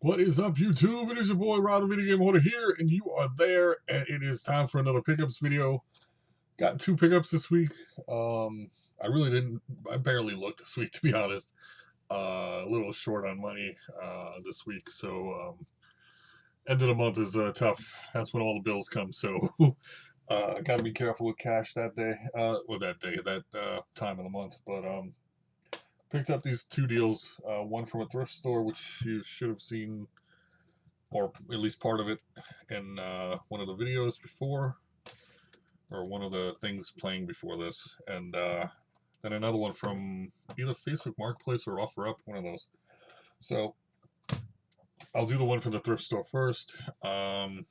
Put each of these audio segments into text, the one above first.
What is up, YouTube? It is your boy, Rod, the Video Game Hoarder here, and you are there, and it is time for another pickups video. Got 2 pickups this week. I barely looked this week, to be honest. A little short on money this week, so end of the month is tough. That's when all the bills come, so gotta be careful with cash that day, that time of the month, but picked up these 2 deals, one from a thrift store, which you should have seen, or at least part of it, in one of the videos before, or one of the things playing before this, and then another one from either Facebook Marketplace or OfferUp, one of those. So I'll do the one from the thrift store first. I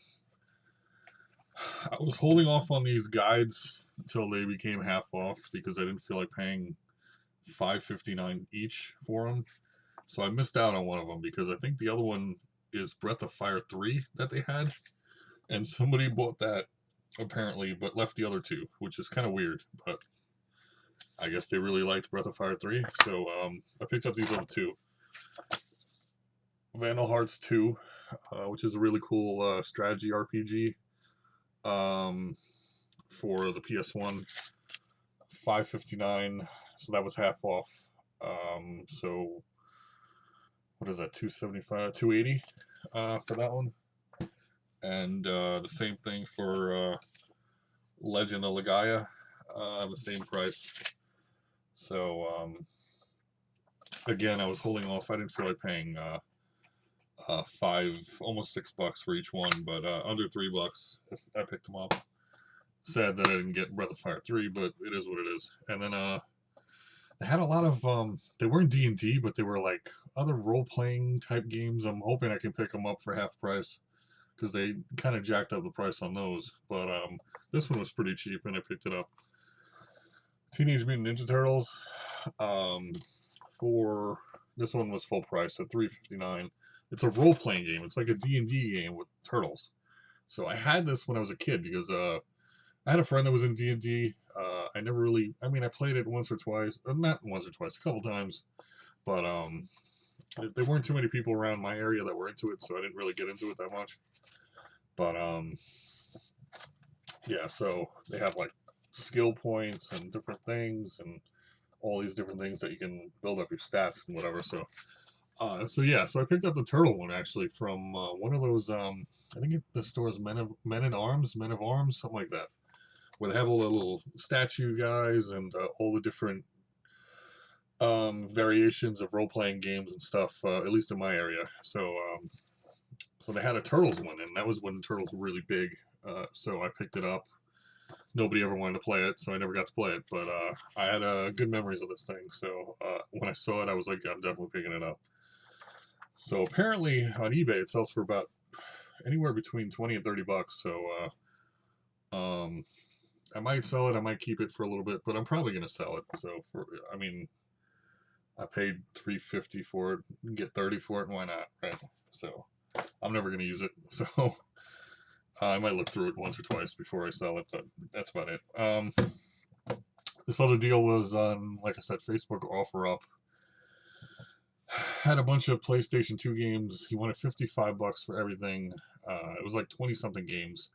was holding off on these guides until they became half off because I didn't feel like paying $5.59 each for them, so I missed out on one of them because I think the other one is Breath of Fire 3 that they had, and somebody bought that apparently but left the other 2, which is kind of weird, but I guess they really liked Breath of Fire 3, so I picked up these other 2. Vandal Hearts 2, which is a really cool strategy RPG for the PS1, $5.59. So that was half off. So what is that? $2.75, $2.80 for that one. And the same thing for Legend of Legaia, the same price. So again, I was holding off. I didn't feel like paying almost $6 for each one, but under $3 if I picked them up. Sad that I didn't get Breath of Fire 3, but it is what it is. And then they had a lot of, they weren't D&D, but they were like other role-playing type games. I'm hoping I can pick them up for half price because they kind of jacked up the price on those. But this one was pretty cheap, and I picked it up. Teenage Mutant Ninja Turtles. For this one was full price at $3.59. It's a role-playing game. It's like a D&D game with turtles. So I had this when I was a kid because I had a friend that was in D&D. I never really, I mean, I played it once or twice, not once or twice, a couple times, but there weren't too many people around my area that were into it, so I didn't really get into it that much. But yeah, so they have like skill points and different things and all these different things that you can build up your stats and whatever. So yeah, so I picked up the turtle one actually from one of those. I think the store's Men of Arms, something like that, where they have all the little statue guys and all the different variations of role-playing games and stuff. At least in my area. So so they had a turtles one, and that was when turtles were really big. So I picked it up. Nobody ever wanted to play it, so I never got to play it. But I had good memories of this thing. So when I saw it, I was like, I'm definitely picking it up. So apparently on eBay it sells for about anywhere between $20 and $30. So I might sell it, I might keep it for a little bit, but I'm probably gonna sell it. So I mean, I paid $3.50 for it, get $30 for it, and why not, right? So I'm never gonna use it. So I might look through it once or twice before I sell it, but that's about it. This other deal was on, like I said, Facebook or OfferUp. had a bunch of PlayStation 2 games. He wanted $55 for everything. It was like 20 something games,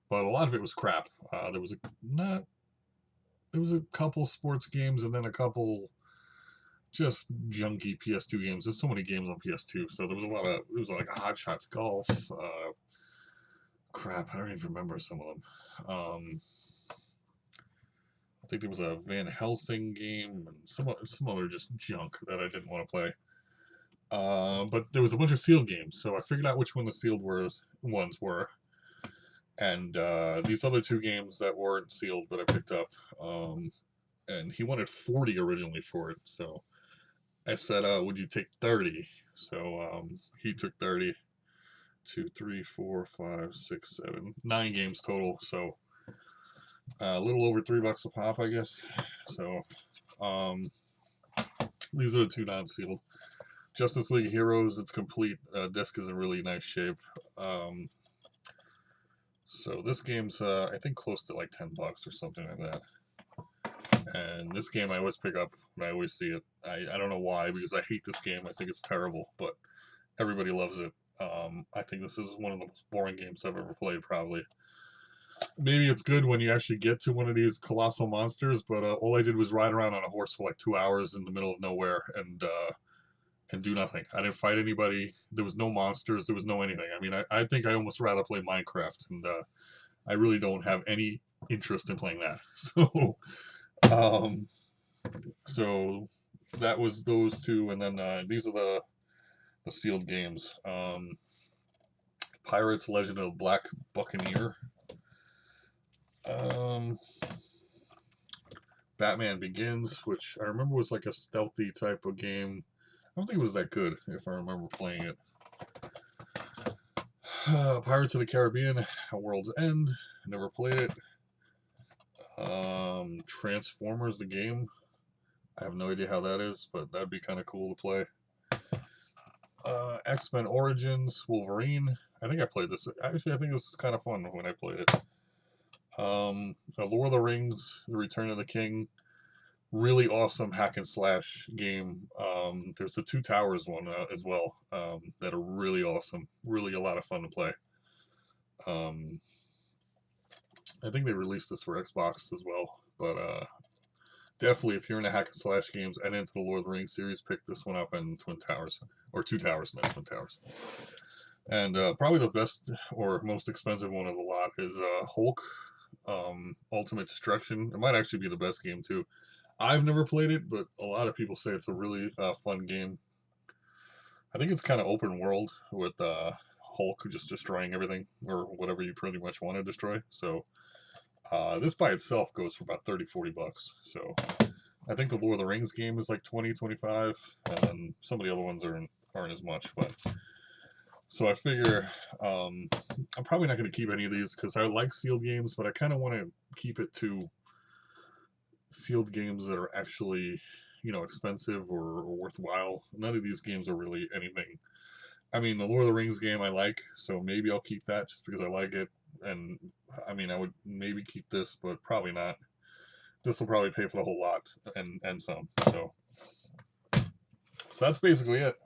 but a lot of it was crap. There was a couple sports games and then a couple just junky PS2 games. There's so many games on PS2, so there was it was like a Hot Shots Golf. Crap, I don't even remember some of them. I think there was a Van Helsing game and some other just junk that I didn't want to play. But there was a bunch of sealed games, so I figured out which one the sealed ones were. And these other two games that weren't sealed that I picked up, and he wanted 40 originally for it, so I said, would you take 30? So he took 30. 2, 3, 4, 5, 6, 7, 9 games total, so a little over $3 a pop, I guess. So these are the two non-sealed. Justice League Heroes, it's complete. Disc is in really nice shape. So this game's, I think, close to like $10 or something like that. And this game I always pick up when I always see it. I don't know why, because I hate this game. I think it's terrible, but everybody loves it. I think this is one of the most boring games I've ever played, probably. Maybe it's good when you actually get to one of these colossal monsters, but all I did was ride around on a horse for like 2 hours in the middle of nowhere and do nothing. I didn't fight anybody. There was no monsters. There was no anything. I mean, I think I almost rather play Minecraft, and I really don't have any interest in playing that. So that was those two, and then these are the sealed games. Pirates Legend of Black Buccaneer. Batman Begins, which I remember was like a stealthy type of game. I don't think it was that good, if I remember playing it. Pirates of the Caribbean, A World's End. Never played it. Transformers, the game. I have no idea how that is, but that'd be kind of cool to play. X-Men Origins, Wolverine. I think I played this. Actually, I think this was kind of fun when I played it. Lord of the Rings, The Return of the King. Really awesome hack and slash game. There's the Two Towers one as well that are really awesome. Really a lot of fun to play. I think they released this for Xbox as well, but definitely if you're into hack and slash games and into the Lord of the Rings series, pick this one up and Twin Towers, or Two Towers, not Twin Towers. And probably the best or most expensive one of the lot is Hulk, Ultimate Destruction. It might actually be the best game too. I've never played it, but a lot of people say it's a really fun game. I think it's kind of open world with Hulk just destroying everything or whatever you pretty much want to destroy. So this by itself goes for about $30-$40. So I think the Lord of the Rings game is like $20-$25, and some of the other ones aren't as much. But so I figure I'm probably not going to keep any of these because I like sealed games, but I kind of want to keep it to sealed games that are actually, expensive or worthwhile. None of these games are really anything. I mean, the Lord of the Rings game I like, so maybe I'll keep that just because I like it. And I mean, I would maybe keep this, but probably not. This will probably pay for the whole lot and some. So that's basically it.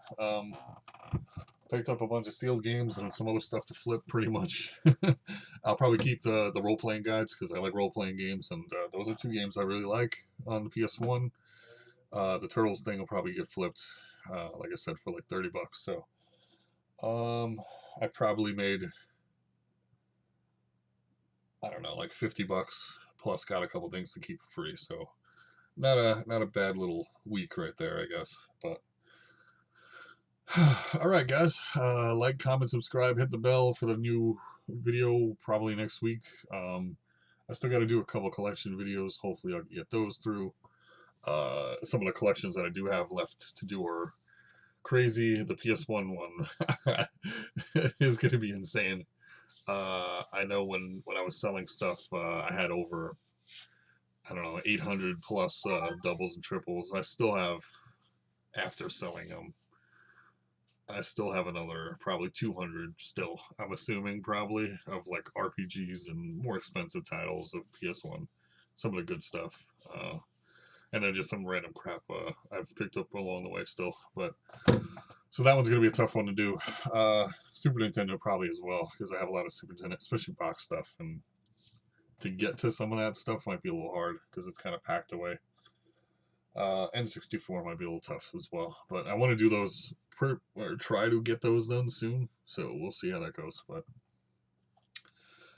Picked up a bunch of sealed games and some other stuff to flip, pretty much. I'll probably keep the role-playing guides because I like role-playing games, and those are two games I really like on the PS1. The Turtles thing will probably get flipped, like I said, for like $30. So I probably made, I don't know, like $50 plus got a couple things to keep for free. So not a bad little week right there, I guess. But all right, guys, like, comment, subscribe, hit the bell for the new video probably next week. I still got to do a couple collection videos. Hopefully I can get those through. Some of the collections that I do have left to do are crazy. The PS1 one is going to be insane. I know when I was selling stuff, I had over, I don't know, 800 plus doubles and triples. I still have, after selling them, I still have another probably 200 still, I'm assuming, probably, of like RPGs and more expensive titles of PS1. Some of the good stuff. and then just some random crap I've picked up along the way still. But so that one's gonna be a tough one to do. Super Nintendo probably as well, because I have a lot of Super Nintendo, especially box stuff, and to get to some of that stuff might be a little hard because it's kind of packed away. N64 might be a little tough as well, but I want to do those or try to get those done soon. So we'll see how that goes. But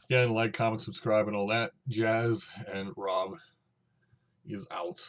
yeah, and like, comment, subscribe, and all that jazz. And Rob is out.